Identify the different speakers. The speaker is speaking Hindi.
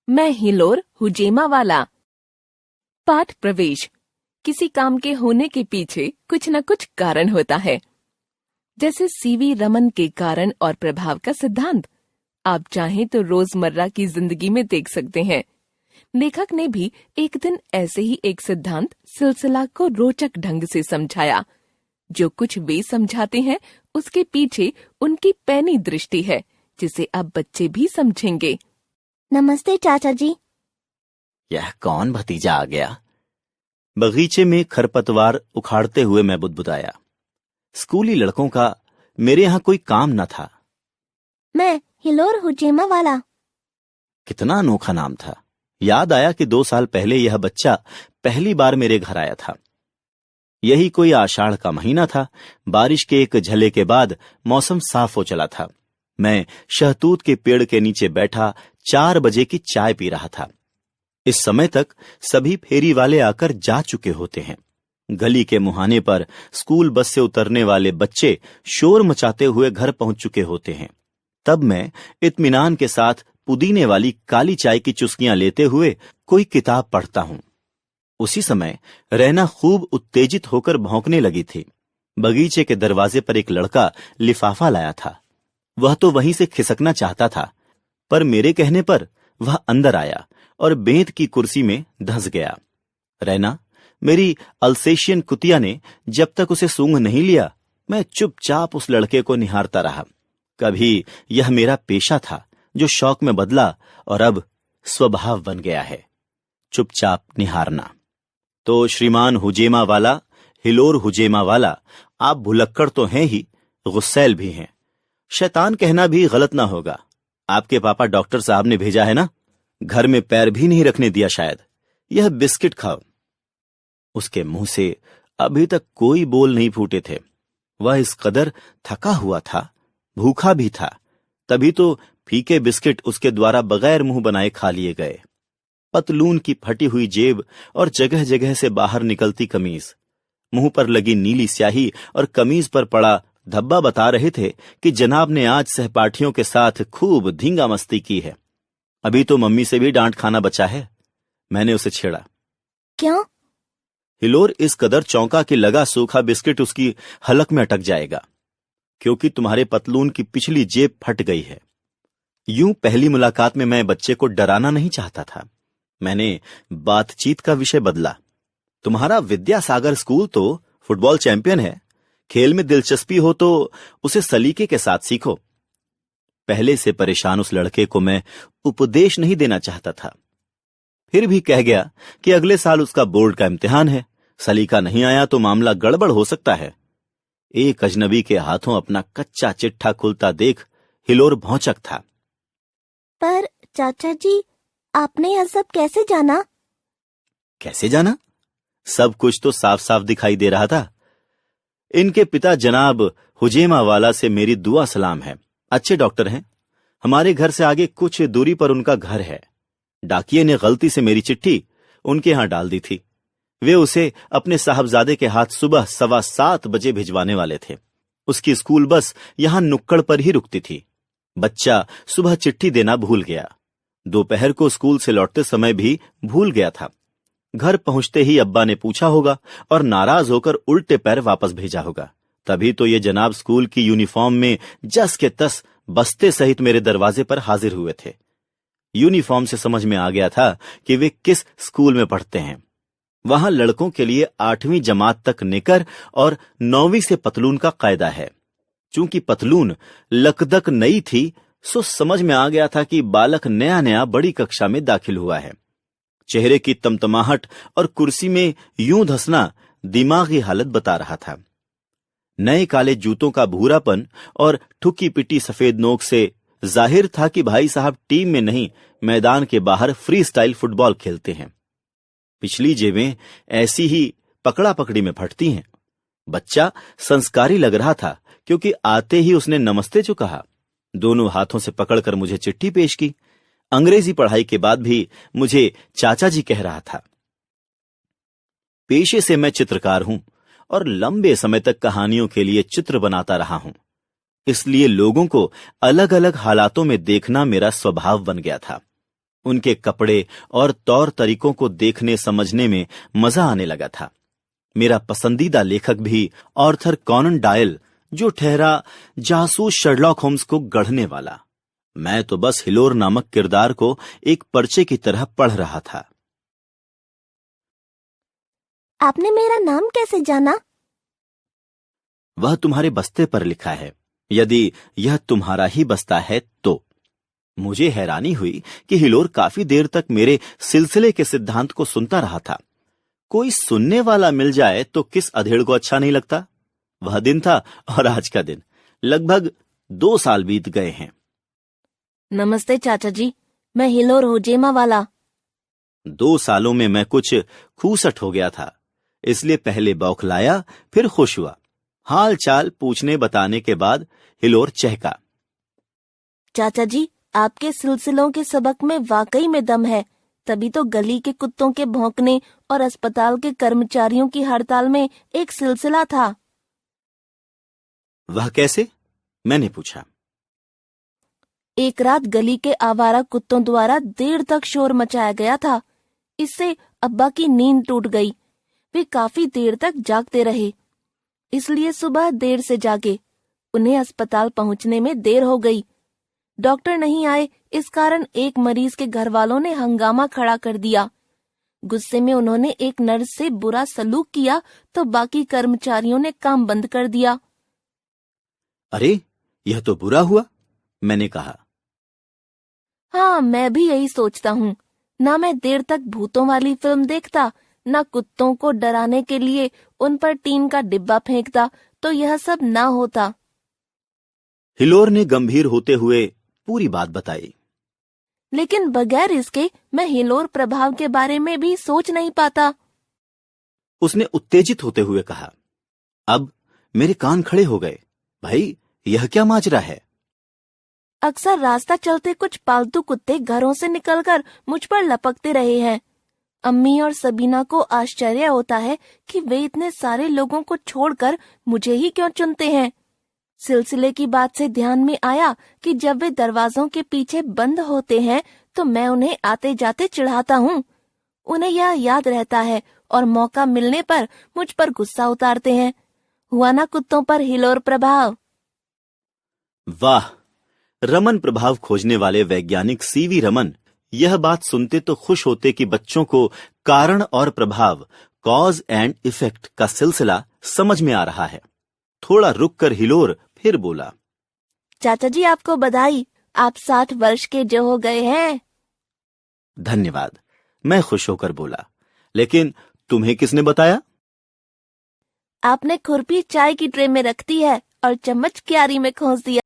Speaker 1: मैं हिलोर हुजेमा वाला। पाठ प्रवेश। किसी काम के होने के पीछे कुछ न कुछ कारण होता है, जैसे सीवी रमन के कारण और प्रभाव का सिद्धांत आप चाहें तो रोजमर्रा की जिंदगी में देख सकते हैं। लेखक ने भी एक दिन ऐसे ही एक सिद्धांत सिलसिला को रोचक ढंग से समझाया। जो कुछ वे समझाते हैं उसके पीछे उनकी पैनी दृष्टि है, जिसे अब बच्चे भी समझेंगे।
Speaker 2: नमस्ते चाचा जी।
Speaker 3: यह कौन भतीजा आ गया? बगीचे में खरपतवार उखाड़ते हुए मैं बुदबुदाया। स्कूली लड़कों का मेरे यहाँ कोई काम न था।
Speaker 2: मैं हिलोर हुजेमा वाला।
Speaker 3: कितना अनोखा नाम था। याद आया कि 2 साल पहले यह बच्चा पहली बार मेरे घर आया था। यही कोई आषाढ़ का महीना था। बारिश के एक झले के बाद मौसम साफ हो चला था। मैं शहतूत के पेड़ के नीचे बैठा 4 बजे की चाय पी रहा था। इस समय तक सभी फेरी वाले आकर जा चुके होते हैं। गली के मुहाने पर स्कूल बस से उतरने वाले बच्चे शोर मचाते हुए घर पहुंच चुके होते हैं। तब मैं इत्मीनान के साथ पुदीने वाली काली चाय की चुस्कियां लेते हुए कोई किताब पढ़ता हूं। उसी समय रैना खूब उत्तेजित होकर भौंकने लगी थी। बगीचे के दरवाजे पर एक लड़का लिफाफा लाया था। वह तो वहीं से खिसकना चाहता था, पर मेरे कहने पर वह अंदर आया और बेंत की कुर्सी में धंस गया। रैना, मेरी अल्सेशियन कुतिया ने जब तक उसे सूंघ नहीं लिया, मैं चुपचाप उस लड़के को निहारता रहा। कभी यह मेरा पेशा था जो शौक में बदला और अब स्वभाव बन गया है, चुपचाप निहारना। तो श्रीमान हुजेमा वाला, हिलोर हुजेमा वाला, आप भुलक्कड़ तो हैं ही, गुस्सैल भी हैं। शैतान कहना भी गलत ना होगा। आपके पापा डॉक्टर साहब ने भेजा है ना? घर में पैर भी नहीं रखने दिया शायद। यह बिस्किट खाओ। उसके मुंह से अभी तक कोई बोल नहीं फूटे थे। वह इस कदर थका हुआ था, भूखा भी था, तभी तो फीके बिस्किट उसके द्वारा बगैर मुंह बनाए खा लिए गए। पतलून की फटी हुई जेब और जगह जगह से बाहर निकलती कमीज, मुंह पर लगी नीली स्याही और कमीज पर पड़ा धब्बा बता रहे थे कि जनाब ने आज सहपाठियों के साथ खूब धींगा मस्ती की है। अभी तो मम्मी से भी डांट खाना बचा है। मैंने उसे छेड़ा।
Speaker 2: क्यों?
Speaker 3: हिलोर इस कदर चौंका कि लगा सूखा बिस्किट उसकी हलक में अटक जाएगा। क्योंकि तुम्हारे पतलून की पिछली जेब फट गई है। यूं पहली मुलाकात में मैं बच्चे को डराना नहीं चाहता था। मैंने बातचीत का विषय बदला। तुम्हारा विद्यासागर स्कूल तो फुटबॉल चैंपियन है। खेल में दिलचस्पी हो तो उसे सलीके के साथ सीखो। पहले से परेशान उस लड़के को मैं उपदेश नहीं देना चाहता था। फिर भी कह गया कि अगले साल उसका बोर्ड का इम्तिहान है। सलीका नहीं आया तो मामला गड़बड़ हो सकता है। एक अजनबी के हाथों अपना कच्चा चिट्ठा खुलता देख हिलोर भौचक था।
Speaker 2: पर चाचा जी, आपने यह सब कैसे जाना?
Speaker 3: कैसे जाना? सब कुछ तो साफ साफ दिखाई दे रहा था। इनके पिता जनाब हुजेमा वाला से मेरी दुआ सलाम है। अच्छे डॉक्टर हैं। हमारे घर से आगे कुछ दूरी पर उनका घर है। डाकिये ने गलती से मेरी चिट्ठी उनके यहां डाल दी थी। वे उसे अपने साहबजादे के हाथ सुबह 7:15 बजे भिजवाने वाले थे। उसकी स्कूल बस यहां नुक्कड़ पर ही रुकती थी। बच्चा सुबह चिट्ठी देना भूल गया। दोपहर को स्कूल से लौटते समय भी भूल गया था। घर पहुंचते ही अब्बा ने पूछा होगा और नाराज होकर उल्टे पैर वापस भेजा होगा। तभी तो ये जनाब स्कूल की यूनिफॉर्म में जस के तस बस्ते सहित मेरे दरवाजे पर हाजिर हुए थे। यूनिफॉर्म से समझ में आ गया था कि वे किस स्कूल में पढ़ते हैं। वहां लड़कों के लिए 8वीं जमात तक निकर और 9वीं से पतलून का कायदा है। चूंकि पतलून लकदक नई थी, सो समझ में आ गया था कि बालक नया नया बड़ी कक्षा में दाखिल हुआ है। चेहरे की तमतमाहट और कुर्सी में यूं धंसना दिमागी हालत बता रहा था। नए काले जूतों का भूरापन और ठुकी पिटी सफेद नोक से जाहिर था कि भाई साहब टीम में नहीं, मैदान के बाहर फ्री स्टाइल फुटबॉल खेलते हैं। पिछली जेबें ऐसी ही पकड़ा पकड़ी में फटती हैं। बच्चा संस्कारी लग रहा था क्योंकि आते ही उसने नमस्ते जो कहा। दोनों हाथों से पकड़कर मुझे चिट्ठी पेश की। अंग्रेजी पढ़ाई के बाद भी मुझे चाचा जी कह रहा था। पेशे से मैं चित्रकार हूं और लंबे समय तक कहानियों के लिए चित्र बनाता रहा हूं। इसलिए लोगों को अलग अलग हालातों में देखना मेरा स्वभाव बन गया था। उनके कपड़े और तौर तरीकों को देखने समझने में मजा आने लगा था। मेरा पसंदीदा लेखक भी आर्थर कॉनन डॉयल, जो ठहरा जासूस शर्लॉक होम्स को गढ़ने वाला। मैं तो बस हिलोर नामक किरदार को एक पर्चे की तरह पढ़ रहा था।
Speaker 2: आपने मेरा नाम कैसे जाना?
Speaker 3: वह तुम्हारे बस्ते पर लिखा है, यदि यह तुम्हारा ही बस्ता है तो। मुझे हैरानी हुई कि हिलोर काफी देर तक मेरे सिलसिले के सिद्धांत को सुनता रहा था। कोई सुनने वाला मिल जाए तो किस अधेड़ को अच्छा नहीं लगता। वह दिन था और आज का दिन, लगभग 2 साल बीत गए हैं।
Speaker 2: नमस्ते चाचा जी, मैं हिलोर होजेमा वाला।
Speaker 3: 2 सालों में मैं कुछ खूसट हो गया था, इसलिए पहले बौखलाया, फिर खुश हुआ। हाल चाल पूछने बताने के बाद हिलोर चहका।
Speaker 2: चाचा जी, आपके सिलसिलों के सबक में वाकई में दम है। तभी तो गली के कुत्तों के भौंकने और अस्पताल के कर्मचारियों की हड़ताल में एक सिलसिला था।
Speaker 3: वह कैसे? मैंने पूछा।
Speaker 2: एक रात गली के आवारा कुत्तों द्वारा देर तक शोर मचाया गया था। इससे अब्बा की नींद टूट गई। वे काफी देर तक जागते रहे, इसलिए सुबह देर से जागे। उन्हें अस्पताल पहुंचने में देर हो गई। डॉक्टर नहीं आए, इस कारण एक मरीज के घर वालों ने हंगामा खड़ा कर दिया। गुस्से में उन्होंने एक नर्स से बुरा सलूक किया तो बाकी कर्मचारियों ने काम बंद कर दिया।
Speaker 3: अरे, यह तो बुरा हुआ, मैंने कहा।
Speaker 2: हाँ, मैं भी यही सोचता हूँ। ना मैं देर तक भूतों वाली फिल्म देखता, ना कुत्तों को डराने के लिए उन पर टीन का डिब्बा फेंकता, तो यह सब ना होता।
Speaker 3: हिलोर ने गंभीर होते हुए पूरी बात बताई।
Speaker 2: लेकिन बगैर इसके मैं हिलोर प्रभाव के बारे में भी सोच नहीं पाता।
Speaker 3: उसने उत्तेजित होते हुए कहा। अब मेरे कान खड़े हो गए। भाई, यह क्या माजरा है?
Speaker 2: अक्सर रास्ता चलते कुछ पालतू कुत्ते घरों से निकलकर मुझ पर लपकते रहे हैं। अम्मी और सबीना को आश्चर्य होता है कि वे इतने सारे लोगों को छोड़कर मुझे ही क्यों चुनते हैं। सिलसिले की बात से ध्यान में आया कि जब वे दरवाजों के पीछे बंद होते हैं तो मैं उन्हें आते जाते चिढ़ाता हूँ। उन्हें यह याद रहता है और मौका मिलने पर मुझ पर गुस्सा उतारते हैं। हुआ ना कुत्तों पर हिलोर प्रभाव।
Speaker 3: वाह! रमन प्रभाव खोजने वाले वैज्ञानिक सीवी रमन यह बात सुनते तो खुश होते कि बच्चों को कारण और प्रभाव, कॉज एंड इफेक्ट का सिलसिला समझ में आ रहा है। थोड़ा रुककर हिलोर फिर बोला।
Speaker 2: चाचा जी, आपको बधाई, आप 60 वर्ष के जो हो गए हैं।
Speaker 3: धन्यवाद, मैं खुश होकर बोला। लेकिन तुम्हें किसने बताया?
Speaker 2: आपने खुरपी चाय की ट्रे में रख दी है और चम्मच क्यारी में खोस दिया।